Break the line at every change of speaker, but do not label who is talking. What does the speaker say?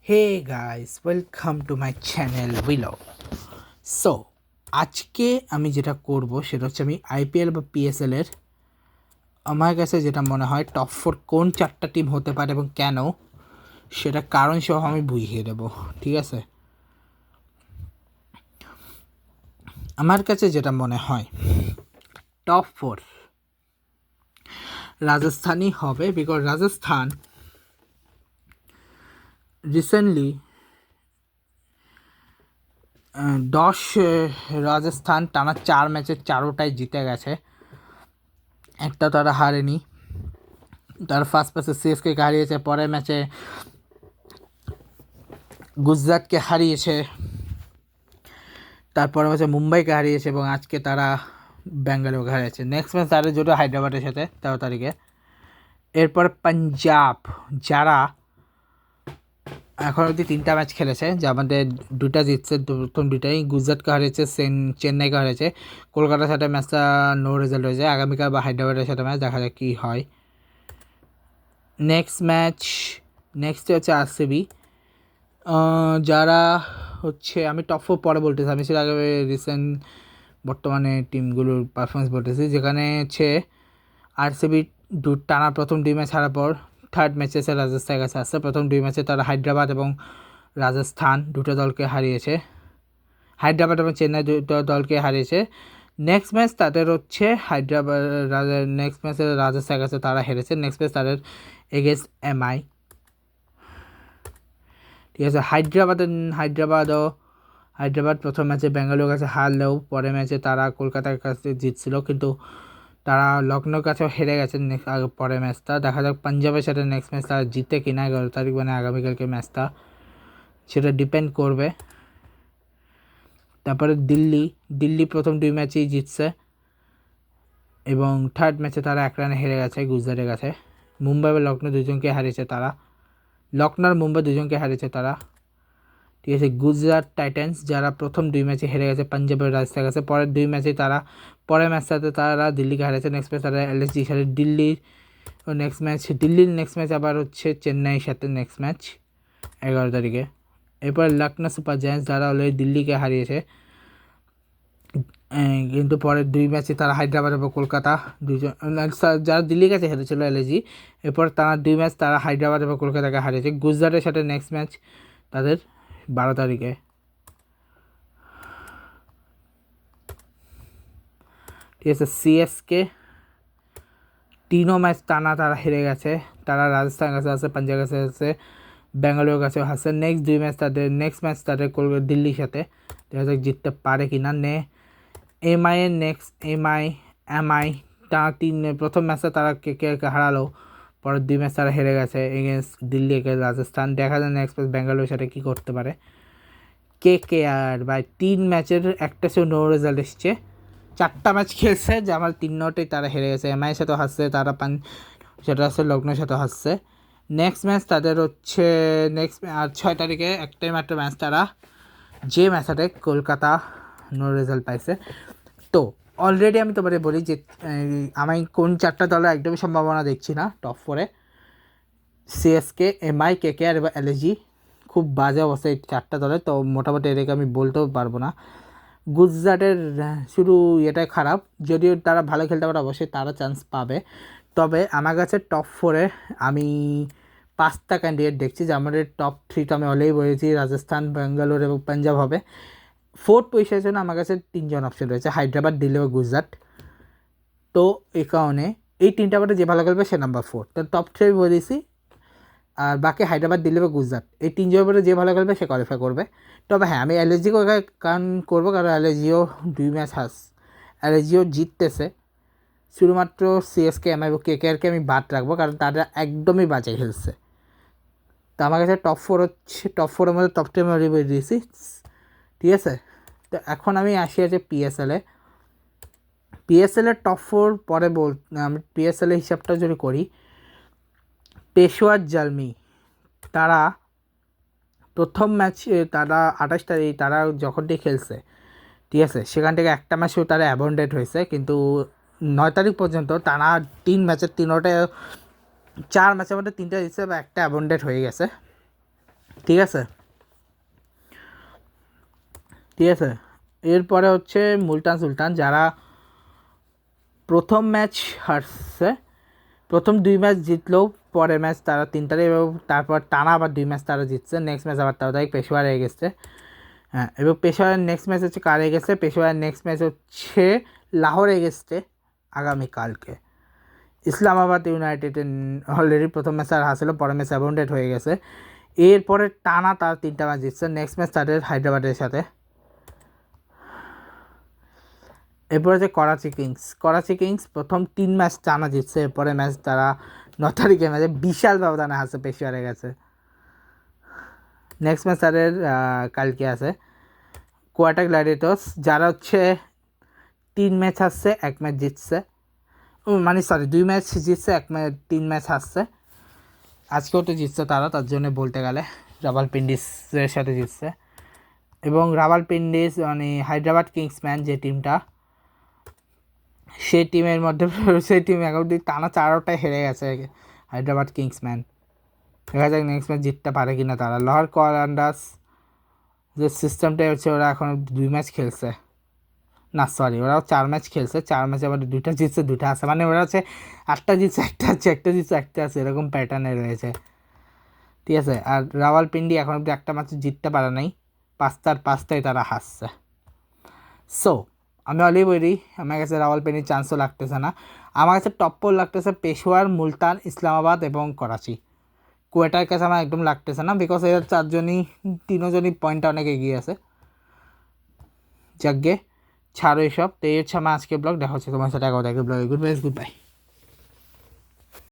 Hey guys, welcome to my channel Willow. So আজকে আমি যেটা করব সেটা হচ্ছে আমি আইপিএল বা পিএসএল এর আমার কাছে যেটা মনে হয় টপ 4 কোন 4টা টিম হতে পারে এবং কেন সেটা কারণ সহ আমি বুঝিয়ে দেবো। ঠিক আছে, আমার কাছে যেটা মনে হয় টপ 4 রাজস্থানই হবে, বিকজ রাজস্থান রিসেন্টলি রাজস্থান টানা 4 ম্যাচের 4টাই জিতে গেছে, একটা তারা হারেনি। তার ফার্স্ট ম্যাচে সিএসকে হারিয়েছে, পরের ম্যাচে গুজরাটকে হারিয়েছে, তারপরের ম্যাচে মুম্বাইকে হারিয়েছে এবং আজকে তারা ব্যাঙ্গালোরকে হারিয়েছে। নেক্সট ম্যাচ তাদের জুটো হায়দ্রাবাদের সাথে 13 তারিখে। এরপর পাঞ্জাব, যারা এখন অবধি 3টা ম্যাচ খেলেছে, যা আমাদের 2টা জিতছে, প্রথম 2টাই গুজরাটকে হারিয়েছে, চেন্নাইকে হারিয়েছে। কলকাতার সাথে ম্যাচটা নো রেজাল্ট হয়েছে। আগামীকাল বা হায়দ্রাবাদের সাথে ম্যাচ, দেখা যাক কী হয়। নেক্সট হচ্ছে আরসিবি, যারা হচ্ছে আমি টপ 4 পরে বলতেছি, আমি সেটা আগে রিসেন্ট বর্তমানে টিমগুলোর পারফরমেন্স বলতেছি, যেখানে হচ্ছে আরসিবি টানা প্রথম 2 ম্যাচ হারার পর থার্ড ম্যাচে এসে রাজস্থানের কাছে আসছে। প্রথম 2 ম্যাচে তারা হায়দ্রাবাদ এবং রাজস্থান দুটো দলকে হারিয়েছে, হায়দ্রাবাদ এবং চেন্নাই দুটো দলকে হারিয়েছে। নেক্সট ম্যাচ তাদের হচ্ছে নেক্সট ম্যাচে রাজস্থানের কাছে তারা হেরেছে। নেক্সট ম্যাচ তাদের এগেন্স্ট এমআই। ঠিক আছে, হায়দ্রাবাদ প্রথম ম্যাচে ব্যাঙ্গালোর কাছে হারলেও পরের ম্যাচে তারা কলকাতার কাছে জিতছিল, কিন্তু তারা লখনৌর কাছেও হেরে গেছে পরের ম্যাচটা। দেখা যাক পাঞ্জাবের সাথে নেক্সট ম্যাচ তারা জিতে কিনা 11 তারিখ, মানে আগামীকালকে ম্যাচটা, সেটা ডিপেন্ড করবে। তারপরে দিল্লি প্রথম 2 ম্যাচেই জিতছে এবং থার্ড ম্যাচে তারা 1 রানে হেরে গেছে গুজরাটের কাছে। মুম্বাই বা লখনৌ দুজনকে হারিয়েছে তারা, লখনৌ আর মুম্বাই দুজনকে হারিয়েছে তারা। ঠিক আছে, গুজরাট টাইটান্স, যারা প্রথম 2 ম্যাচে হেরে গেছে পাঞ্জাবের রাজস্থানের কাছে, পরের 2 ম্যাচে তারা পরের ম্যাচটাতে তারা দিল্লিকে হারিয়েছে। নেক্সট ম্যাচ তারা এলএসজির সাথে দিল্লির নেক্সট ম্যাচ আবার হচ্ছে চেন্নাইয়ের সাথে নেক্সট ম্যাচ 11 তারিখে। এরপর লখনৌ সুপার জায়ান্টস, যারা অলরেডি দিল্লিকে হারিয়েছে, কিন্তু পরের 2 ম্যাচে তারা হায়দ্রাবাদ এবং কলকাতা দুজন, যারা দিল্লির কাছে হেরেছিল এলএসজি, এরপর তারা 2 ম্যাচ তারা হায়দ্রাবাদ এবং কলকাতাকে হারিয়েছে। গুজরাটের সাথে নেক্সট ম্যাচ তাদের 12 তারিখে। ঠিক আছে, সিএসকে 3ও ম্যাচ টানা তারা হেরে গেছে, তারা রাজস্থানের কাছে আছে, পাঞ্জাবের কাছে আছে, ব্যাঙ্গালোরের কাছেও আছে। নেক্সট ম্যাচ তাদের দিল্লির সাথে, দেখা যাক জিততে পারে কিনা। এমআই টানা 3, প্রথম ম্যাচে তারা কে হারালো, পরের 2 ম্যাচ তারা হেরে গেছে এগেনস্ট দিল্লি রাজস্থান। দেখা যায় নেক্সট ম্যাচ ব্যাঙ্গালোরের সাথে কী করতে পারে। কেকেআর ভাই 3 ম্যাচের একটা সে নো রেজাল্ট এসছে, 4টা ম্যাচ খেলছে, যে আমার 3টাই তারা হেরে গেছে। এমআইয়ের সাথেও হাসছে তারা, সেটা হচ্ছে লখনৌর সাথেও হাসছে। নেক্সট ম্যাচ তাদের হচ্ছে আর 6 তারিখে একটাই মাত্র ম্যাচ তারা, যে ম্যাচটাতে কলকাতা নো রেজাল্ট পাইছে। তো অলরেডি আমি তোমাদের বলি যে আমি কোন 4টা দলের একদমই সম্ভাবনা দেখছি না টপ 4-এ। সিএসকে, এমআই, কেকেআর এবং এলএসজি, খুব বাজে অবস্থা এই 4টা দলের। তো মোটামুটি এটাকে আমি বলতেও পারবো না। গুজরাটের শুরু এটাই খারাপ, যদিও তারা ভালো খেলতে পারে অবশ্যই তারা চান্স পাবে। তবে আমার কাছে টপ 4-এ আমি 5টা ক্যান্ডিডেট দেখছি, যে আমাদের টপ 3 তো আমি অলরেডি বলেছি, রাজস্থান, ব্যাঙ্গালোর এবং পাঞ্জাব হবে। 4th পজিশনের জন্য আমার কাছে 3জন অপশন রয়েছে, হায়দ্রাবাদ, দিল্লি ও গুজরাট। তো এই কারণে এই 3টা মধ্যে যে ভালো খেলবে সে নাম্বার 4। তো টপ 3 বলেছি, আর বাকি হায়দ্রাবাদ, দিল্লি বা গুজরাট, এই 3জনের মধ্যে যে ভালো খেলবে সে কোয়ালিফাই করবে। তবে হ্যাঁ, আমি এলএসজিকে কারণ করবো, কারণ এলএসজিও 2 ম্যাচ এলএসজিও জিততেছে। শুধুমাত্র সিএসকে, এমআই এবং কেকেআরকে আমি বাদ রাখবো, কারণ তারা একদমই বাজে খেলছে। তো আমার কাছে টপ 4 হচ্ছে, টপ 4-এর মধ্যে টপ 2 আমি বলে দিয়েছি। ঠিক আছে, তো এখন আমি আসি আছে পিএসএলের টপ 4 পরে আমি পিএসএলের হিসাবটা যদি করি, পেশোয়ার জালমি, তারা প্রথম ম্যাচ তারা 28 তারিখ তারা যখন দিয়ে খেলছে, ঠিক আছে, সেখান থেকে একটা ম্যাচেও তারা অ্যাবন্ডেড হয়েছে, কিন্তু 9 তারিখ পর্যন্ত টানা 3 ম্যাচের 4 ম্যাচের মধ্যে 3টা জিতছে বা একটা অ্যাবন্ডেড হয়ে গেছে। ঠিক আছে, ঠিক আছে। এরপরে হচ্ছে মুলতান সুলতান, যারা প্রথম ম্যাচ হারছে, প্রথম 2 ম্যাচ জিতলেও পরের ম্যাচ তারা 3টারে, এবং তারপর টানা আবার 2 ম্যাচ তারা জিতছে। নেক্সট ম্যাচ আবার তারা পেশোয়ার হয়ে গেছে। হ্যাঁ, এবং পেশোয়ারের নেক্সট ম্যাচ হচ্ছে কার গেছে, পেশোয়ারের নেক্সট ম্যাচ হচ্ছে লাহোর এগেস্টে আগামীকালকে। ইসলামাবাদ ইউনাইটেডের অলরেডি প্রথম ম্যাচ আর হাসিল, পরের ম্যাচ অ্যাবাউন্ডেড হয়ে গেছে। এরপরে টানা তারা 3টা ম্যাচ জিতছে। নেক্সট ম্যাচ তাদের হায়দ্রাবাদের সাথে। এরপরে হচ্ছে করাচি কিংস প্রথম 3 ম্যাচ টানা জিতছে। এরপরে ম্যাচ তারা 9 তারিখের ম্যাচে বিশাল ব্যবধানে হাসছে, পেশোয়ারে গেছে। নেক্সট ম্যাচ তাদের কালকে আছে কোয়াটা গ্ল্যাডিয়েটর্স, যারা হচ্ছে 3 ম্যাচ হারছে, 1 ম্যাচ জিতছে, মানে সরি 2 ম্যাচ জিতছে, 3 ম্যাচ হারছে। আজকেও তো জিতছে তারা, তার জন্য বলতে গেলে রাওয়ালপিন্ডিসের সাথে জিতছে। এবং রাওয়ালপিন্ডিস মানে হায়দ্রাবাদ কিংসম্যান যে টিমটা, সেই টিমের মধ্যে সেই টিম এখন টানা 4টায় হেরে গেছে হায়দ্রাবাদ কিংসম্যান। দেখা যাক নেক্সট ম্যাচ জিততে পারে কিনা তারা। লাহোর কোয়ালান্ডার্স যে সিস্টেমটাই হচ্ছে, ওরা এখন 2 ম্যাচ খেলছে, না সরি ওরাও 4 ম্যাচ খেলছে, 4 ম্যাচে আবার 2টা জিতছে 2টা আছে, মানে ওরা হচ্ছে 8টা জিতছে 1টা আছে, 1টা জিতছে 1টা আছে, এরকম প্যাটার্নে রয়েছে। ঠিক আছে। আর রাওয়ালপিন্ডি এখন অব্দি একটা ম্যাচ জিততে পারে নাই, 5টায় তারা হারছে। সো আমি অলরেডি বলি, আমার কাছে রাওয়ালপিন্ডির চান্সও লাগতেছে না। আমার কাছে টপ 4 লাগতেছে পেশোয়ার, মুলতান, ইসলামাবাদ এবং করাচি। কোয়েটার কাছে আমার একদম লাগতেছে না, বিকজ এর 3জনই পয়েন্টটা অনেক এগিয়ে আছে। যাকগে ছাড়ো এসব। তো এই হচ্ছে আমার আজকে ব্লগ, দেখা হচ্ছে তোমার সাথে ব্লগে। Good bye.